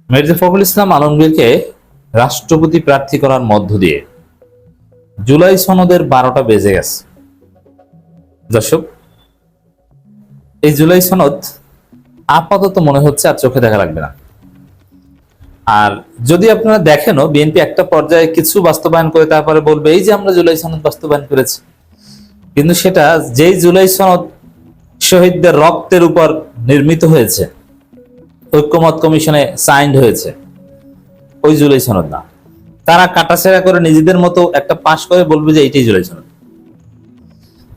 মির্জা ফখরুল ইসলাম আলমগীরকে রাষ্ট্রপতি প্রার্থী করার মধ্য দিয়ে জুলাই সনদের 12টা বেজে গেছে। দর্শক, এই জুলাই সনদ আপাতত মনে হচ্ছে আর চোখে দেখা লাগবে না। আর যদি আপনারা দেখেনও, বিএনপি একটা পর্যায়ে কিছু বাস্তবায়ন করে তারপরে বলবে এই যে আমরা জুলাই সনদ বাস্তবায়ন করেছি, কিন্তু সেটা যেই জুলাই সনদ শহীদদের রক্তের উপর নির্মিত হয়েছে, ঐক্যমত কমিশনে সাইন্ড হয়েছে, ওই জুলাই সনদ না। তারা কাটাছেড়া করে নিজেদের মতো একটা পাশ করে বলবে যে এইটাই জুলাই সনদ,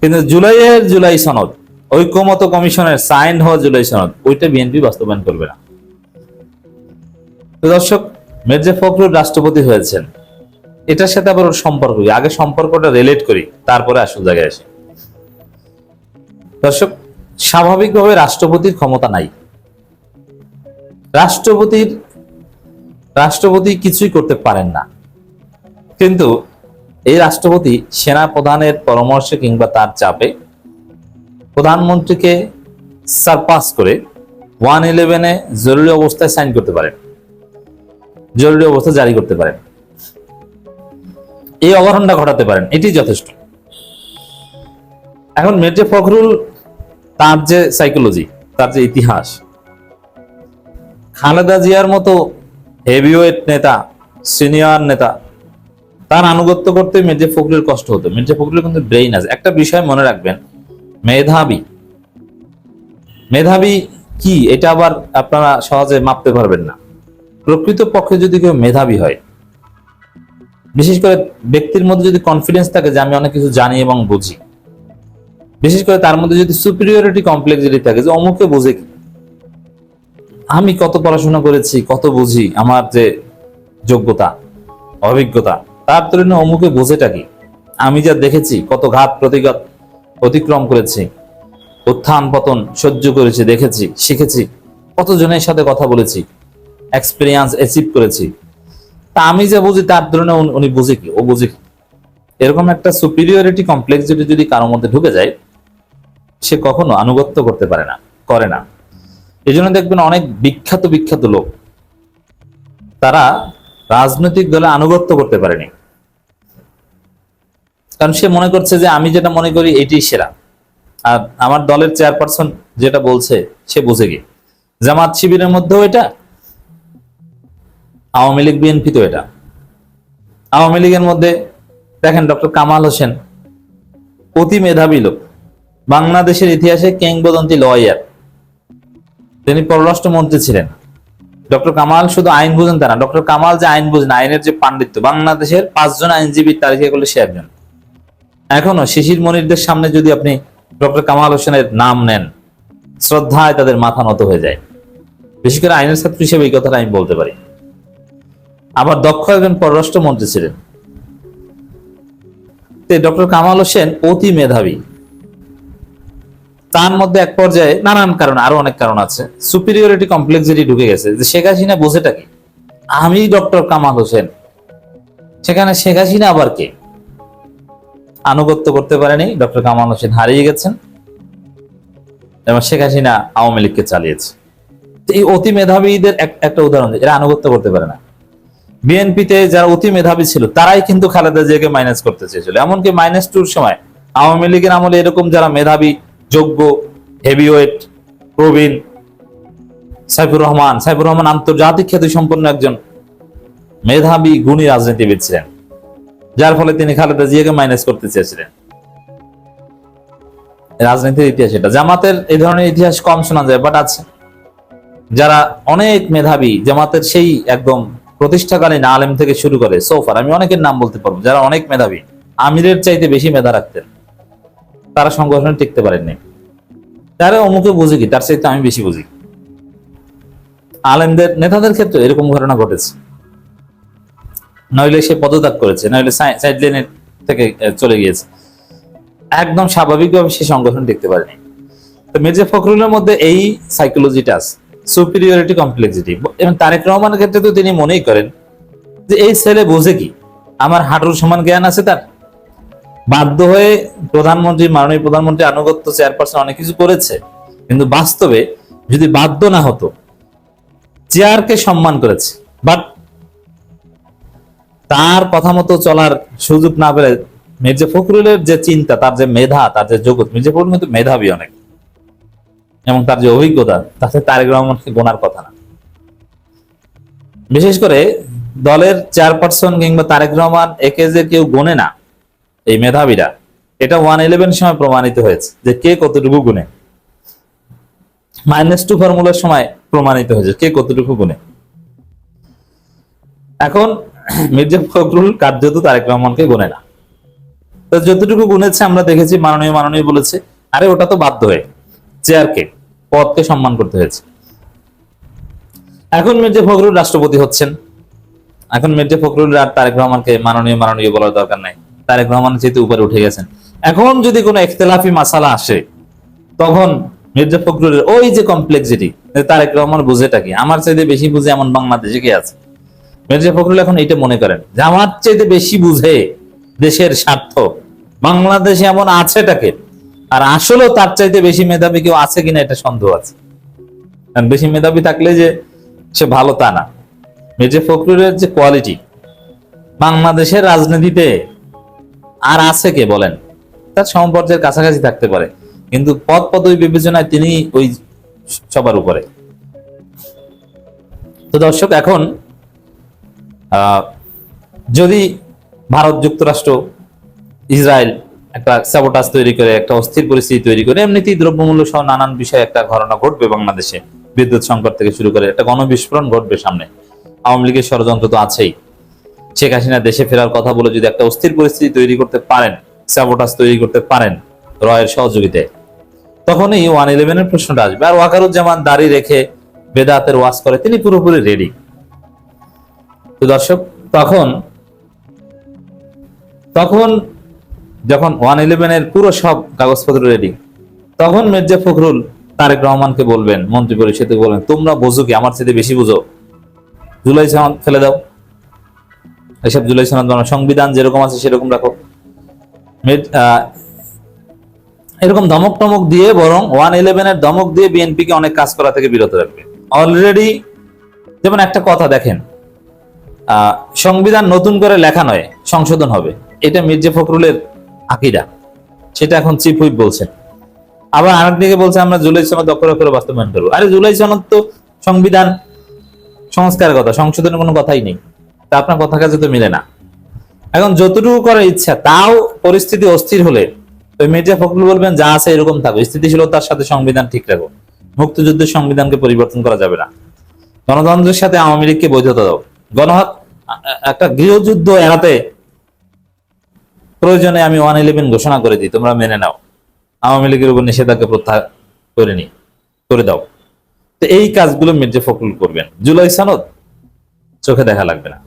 কিন্তু জুলাই সনদ, ঐক্যমত কমিশনের সাইন্ড হওয়া জুলাই সনদ, ওইটা বিএনপি বাস্তবায়ন করবে না। তো দর্শক, মির্জা ফখরুল রাষ্ট্রপতি হয়েছেন, এটার সাথে আবার ওর সম্পর্ক কি? আগে সম্পর্কটা রিলেট করি, তারপরে আসল জায়গায় আসি। দর্শক, স্বাভাবিকভাবে রাষ্ট্রপতির ক্ষমতা নাই। রাষ্ট্রপতি কিছুই করতে পারেন না, কিন্তু এই রাষ্ট্রপতি সেনা প্রধানের পরামর্শে কিংবা তার চাপে প্রধানমন্ত্রীকে সারপাস করে 111-এ জরুরি অবস্থায় সাইন করতে পারেন, জরুরি অবস্থা জারি করতে পারেন, এই অঘটনটা ঘটাতে পারেন, এটি যথেষ্ট। এখন মির্জা ফখরুল, তার যে সাইকোলজি, তার যে ইতিহাস, খালেদা জিয়ার মতো হেভিওয়েট নেতা, সিনিয়র নেতা, তার আনুগত্য করতে মির্জা ফখরুলের কষ্ট হতো। মির্জা ফখরুলের কিন্তু ব্রেইন আছে। একটা বিষয় মনে রাখবেন, মেধাবী কি এটা আবার আপনারা সহজে মাপতে পারবেন না। প্রকৃত পক্ষে যদি কেউ মেধাবী হয়, বিশেষ করে ব্যক্তির মধ্যে যদি কনফিডেন্স থাকে যে আমি অনেক কিছু জানি এবং বুঝি, বিশেষ করে তার মধ্যে যদি সুপিরিয়রিটি কমপ্লেক্স যদি থাকে যে অমুকে বোঝে কি, আমি কত পড়াশোনা করেছি, কত বুঝি, আমার যে যোগ্যতা অভিজ্ঞতা তার তুলনায় অমুকে বোঝেটা কি, আমি যা দেখেছি, কত ঘাত প্রতিঘাত অতিক্রম করেছি, উত্থান পতন সহ্য করেছি, দেখেছি, শিখেছি, কতজনের সাথে কথা বলেছি, এক্সপিরিয়েন্স অ্যাচিভ করেছি, তা আমি যা বুঝি তার তুলনায় উনি বুঝে কি, ও বুঝে কি। এরকম একটা সুপিরিয়রিটি কমপ্লেক্স যদি কারোর মধ্যে ঢুকে যায়, সে কখনো আনুগত্য করতে পারে না, করে না। এই জন্য দেখবেন অনেক বিখ্যাত লোক, তারা রাজনৈতিক দলে আনুগত্য করতে পারেনি, কারণ সে মনে করছে যে আমি যেটা মনে করি এটাই সেরা, আর আমার দলের চেয়ারপারসন যেটা বলছে সে বুঝে কি। জামাত শিবিরের মধ্যেও এটা, আওয়ামী লীগ বিএনপি তো এটা। আওয়ামী লীগের মধ্যে দেখেন ডক্টর কামাল হোসেন, অতি মেধাবী লোক, বাংলাদেশের ইতিহাসে কিংবদন্তি লয়ার, তিনি পররাষ্ট্রমন্ত্রী ছিলেন। ডক্টর কামাল শুধু আইন বুঝেন তা না, ডক্টর কামাল যে আইন বুঝেন, আইনের যে পাণ্ডিত্য, বাংলাদেশের 5 জন আইনজীবীর তালিকা করলে সে একজন। এখনো শিশির মনিরদের সামনে যদি আপনি ডক্টর কামাল হোসেনের নাম নেন, শ্রদ্ধায় তাদের মাথা নত হয়ে যায়। বিশেষ করে আইনের ছাত্র হিসেবে এই কথাটা আমি বলতে পারি। আবার দক্ষ একজন পররাষ্ট্রমন্ত্রী ছিলেন। ডক্টর কামাল হোসেন অতি মেধাবী, তার মধ্যে এক পর্যায়ে নানান কারণ, আরো অনেক কারণ আছে, সুপিরিয়রিটি কমপ্লেক্সিটি ঢুকে গেছে যে শেখ হাসিনা বোঝেটা কি, আমি ডক্টর কামাল হোসেন, সেখানে শেখ হাসিনা আবার কে, আনুগত্য করতে পারেনি। ডক্টর কামাল হোসেন হারিয়ে গেছেন এবং শেখ হাসিনা আওয়ামী লীগকে চালিয়েছে। এই অতি মেধাবীদের একটা উদাহরণ, এরা আনুগত্য করতে পারে না। বিএনপিতে যারা অতি মেধাবী ছিল তারাই কিন্তু খালেদা জিয়াকে মাইনাস করতে চেয়েছিল, এমনকি -2 সময় আওয়ামী লীগের আমলে এরকম যারা মেধাবী, যোগ্য, হেভিওয়েট, প্রবীণ, সাইফুর রহমান আন্তর্জাতিক খ্যাতি সম্পন্ন একজন মেধাবী গুণী রাজনীতিবিদ ছিলেন, যার ফলে তিনি খালেদা জিয়াকে মাইনাস করতে চেয়েছিলেন। রাজনীতির ইতিহাস এটা। জামাতের এই ধরনের ইতিহাস কম শোনা যায়, বাট আছে যারা অনেক মেধাবী, জামাতের সেই একদম প্রতিষ্ঠাকালীন আলেম থেকে শুরু করে সোফার, আমি অনেকের নাম বলতে পারবো, যারা অনেক মেধাবী, আমিরের চাইতে বেশি মেধা রাখতেন, তারা সংগঠনে টিকতে পারেননি। তারা অমুকে বুঝি কি, তার চাইতে আমি বেশি বুঝি। আলেমদের, নেতাদের ক্ষেত্রে এরকম ঘটনা ঘটেছে, নইলে সে পদত্যাগ করেছে, নইলে সাইডলাইনের থেকে চলে গিয়েছে, একদম স্বাভাবিকভাবে সে সংগঠন টিকতে পারেনি। তো মির্জা ফখরুলের মধ্যে এই সাইকোলজিটা আছে, সুপিরিয়রিটি কমপ্লেক্সিটি। এবং তারেক রহমানের ক্ষেত্রে তো তিনি মনেই করেন যে এই ছেলে বোঝে কি, আমার হাঁটুর সমান জ্ঞান আছে তার। বাধ্য হয়ে মাননীয় প্রধানমন্ত্রী আনুগত্য, চেয়ারপারসন অনেক কিছু করেছে, কিন্তু বাস্তবে যদি বাধ্য না হতো চেয়ারকে সম্মান করেছে, বাট তার কথা মতো চলার সুযোগ না পেলে মির্জা ফখরুলের যে চিন্তা, তার যে মেধা, তার যে জগৎ, মির্জা ফখরুল কিন্তু মেধাবী অনেক এবং তার যে অভিজ্ঞতা, তাতে তারেক রহমানকে গোনার কথা না। বিশেষ করে দলের চেয়ারপারসন কিংবা তারেক রহমান একে যে কেউ গোনে না, এই মেধাবীরা, এটা 111 সময় প্রমাণিত হয়েছে যে কে কতটুকু গুনে। -2 ফর্মুলার সময় প্রমাণিত হয়েছে কে কতটুকু গুনে। এখন মির্জা ফখরুল কার্যত তারেক রহমানকে গুনে না, তো যতটুকু গুনেছে আমরা দেখেছি, মাননীয় বলেছে আরে ওটা তো বাধ্য হয়ে চেয়ারকে, পদকে সম্মান করতে হয়েছে। এখন মির্জা ফখরুল রাষ্ট্রপতি হচ্ছেন, এখন মির্জা ফখরুল আর তারেক রহমানকে মাননীয় বলার দরকার নাই, তারেক রহমান যেহেতু উপরে উঠে গেছেন। এখন যদি কোনো ইখতিলাফি মাসালা আসে, তখন মির্জা ফখরুলের ওই যে কমপ্লেক্সিটি, তারেক রহমান বুঝেটা কি, আমার চাইতে বেশি বুঝে এমন বাংলাদেশে কি আছে? মির্জা ফখরুল এখন এটা মনে করেন যে আমার চাইতে বেশি বুঝে দেশের স্বার্থ, বাংলাদেশে এমন আছেটাকে, আর আসলে তার চাইতে বেশি মেধাবী কেউ আছে কিনা এটা সন্দেহ আছে। কারণ বেশি মেধাবী থাকলে যে সে ভালো তা না। মির্জা ফখরুলের যে কোয়ালিটি বাংলাদেশের রাজনীতিতে আর আছে কে বলেন? তার সমপর্যায়ের কাছাকাছি থাকতে পারে, কিন্তু পদ পদবি বিবেচনায় তিনি ওই সবার উপরে। তো দর্শক, এখন যদি ভারত, যুক্তরাষ্ট্র, ইসরায়েল একটা সাবোটাজ তৈরি করে, একটা অস্থির পরিস্থিতি তৈরি করে, এমনিতেই দ্রব্যমূল্য সহ নানান বিষয়ে একটা ঘটনা ঘটবে বাংলাদেশে, বিদ্যুৎ সংকট থেকে শুরু করে একটা গণবিস্ফোরণ ঘটবে সামনে। আওয়ামী লীগের ষড়যন্ত্র তো আছেই। শেখ হাসিনা দেশে ফেরার কথা বলে যদি একটা অস্থির পরিস্থিতি তৈরি করতে পারেন, সাবোটাজ তৈরি করতে পারেন রয়ের সহযোগিতায়, তখনই 111 প্রশ্নটা আসবে। আর ওয়াকারুজ্জামান দাড়ি রেখে বেদাতের ওয়াজ করে, তিনি পুরোপুরি রেডি। তো দর্শক, তখন যখন 111 পুরো সব কাগজপত্র রেডি, তখন মির্জা ফখরুল তারেক রহমানকে বলবেন, মন্ত্রী পরিষদকে বলবেন, তোমরা বোঝো কি, আমার চেয়ে বেশি বুঝো, জুলাই সনদ ফেলে দাও, এসব জুলাই সনদ বানাও, সংবিধান যেরকম আছে সেরকম রাখো। এরকম ধমক টমক দিয়ে, বরং 111 ধমক দিয়ে বিএনপিকে অনেক কাজ করা থেকে বিরত রাখবে। অলরেডি যেমন একটা কথা দেখেন, সংবিধান নতুন করে লেখা নয়, সংশোধন হবে, এটা মির্জা ফখরুলের আকীদা, সেটা এখন চিফ হুইপ বলছেন। আবার আরেকদিকে বলছে আমরা জুলাই সনদ অক্ষরে অক্ষরে বাস্তবায়ন করবো। আরে জুলাই সনদ তো সংবিধান সংস্কারের কথা, সংশোধনের কোনো কথাই নেই, তা আপনার কথা কাজে তো মিলে না। এখন যতটুকু করার ইচ্ছা, তাও পরিস্থিতি অস্থির হলে ওই মির্জা ফখরুল বলবেন যা আছে এরকম থাকো, স্থিতিশীলতার সাথে সংবিধান ঠিক রাখো, মুক্তিযুদ্ধের সংবিধানকে পরিবর্তন করা যাবে না, গণতন্ত্রের সাথে আওয়ামী লীগকে বৈধতা দাও, একটা গৃহযুদ্ধ এড়াতে প্রয়োজনে আমি 111 ঘোষণা করে দিই, তোমরা মেনে নাও, আওয়ামী লীগের উপর নিষেধাজ্ঞা প্রত্যাহার করে দাও। তো এই কাজগুলো মির্জা ফখরুল করবেন। জুলাই সনদ চোখে দেখা লাগবে না।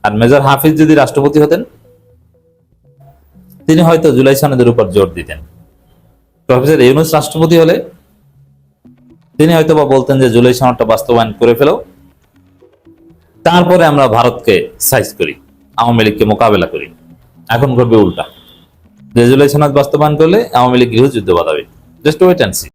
আর মেজর হাফিজ যদি রাষ্ট্রপতি হতেন, তিনি হয়তো জুলাই সনদের উপর জোর দিতেন। প্রফেসর ইউনূস রাষ্ট্রপতি হলে তিনি হয়তো বা বলতেন যে জুলাই সনদটা বাস্তবায়ন করে ফেলো, তারপরে আমরা ভারতকে সাইজ করি, আওয়ামী লীগকে মোকাবেলা করি। এখন ঘটবে উল্টা, যে জুলাই সনদ বাস্তবায়ন করলে আওয়ামী লীগ গৃহযুদ্ধ বাঁধাবে। Just wait and C.